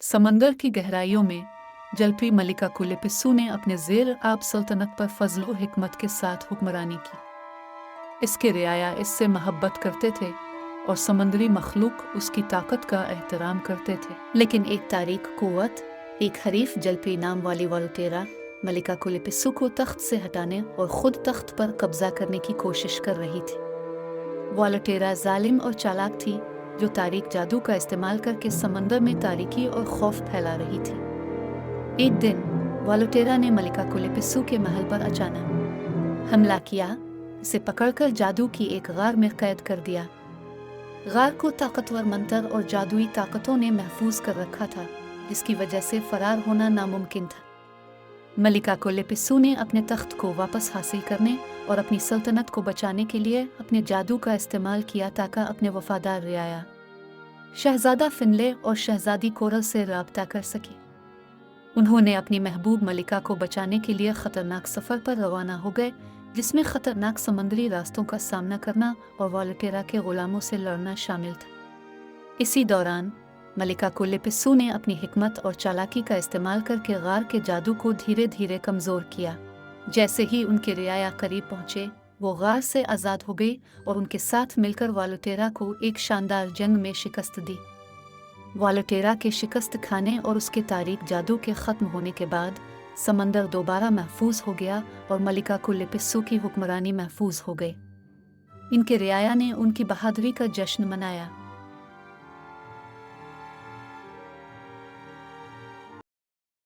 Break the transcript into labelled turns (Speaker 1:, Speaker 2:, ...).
Speaker 1: समंदर की गहराइयों में जलपी मलिका कुलिपिस्सू ने अपने ज़ेर आब सल्तनत पर फजल व हिकमत के साथ हुक्मरानी की। इसके रियाया इससे मोहब्बत करते थे और समंदरी मखलूक उसकी ताकत का एहतराम करते थे।
Speaker 2: लेकिन एक तारीख कुव्वत, एक हरीफ जलपी नाम वाली वोल्टेरा मलिका कुलिपिस्सू को तख्त से हटाने और खुद तख्त पर कब्जा करने की कोशिश कर रही थी। वोल्टेरा जालिम और चालाक थी, जो तारीख जादू का इस्तेमाल करके समंदर में तारीकी और खौफ फैला रही थी। एक दिन वोल्टेरा ने मलिका कुलिपिस्सू के महल पर अचानक हमला किया, इसे पकड़कर जादू की एक गार में कैद कर दिया। गार को ताकतवर मंत्र और जादुई ताकतों ने महफूज कर रखा था, जिसकी वजह से फरार होना नामुमकिन था। मलिका कुलिपिस्सू ने अपने तख्त को वापस हासिल करने और अपनी सल्तनत को बचाने के लिए अपने जादू का इस्तेमाल किया ताकि अपने वफादार रियाया शहजादा फिनले और शहजादी कोरल से राब्ता कर सके। उन्होंने अपनी महबूब मलिका को बचाने के लिए खतरनाक सफ़र पर रवाना हो गए, जिसमें खतरनाक समंदरी रास्तों का सामना करना और वोल्टेरा के गुलामों से लड़ना शामिल था। इसी दौरान मलिका कुलिपिस्सू ने अपनी हिकमत और चालाकी का इस्तेमाल करके गार के जादू को धीरे धीरे कमज़ोर किया। जैसे ही उनके रियाया करीब पहुंचे, वो गार से आज़ाद हो गई और उनके साथ मिलकर वोल्टेरा को एक शानदार जंग में शिकस्त दी। वोल्टेरा के शिकस्त खाने और उसके तारीख जादू के ख़त्म होने के बाद समंदर दोबारा महफूज हो गया और मलिका कुलिपिस्सू की हुक्मरानी महफूज हो गई। इनके रियाया ने उनकी बहादुरी का जश्न मनाया।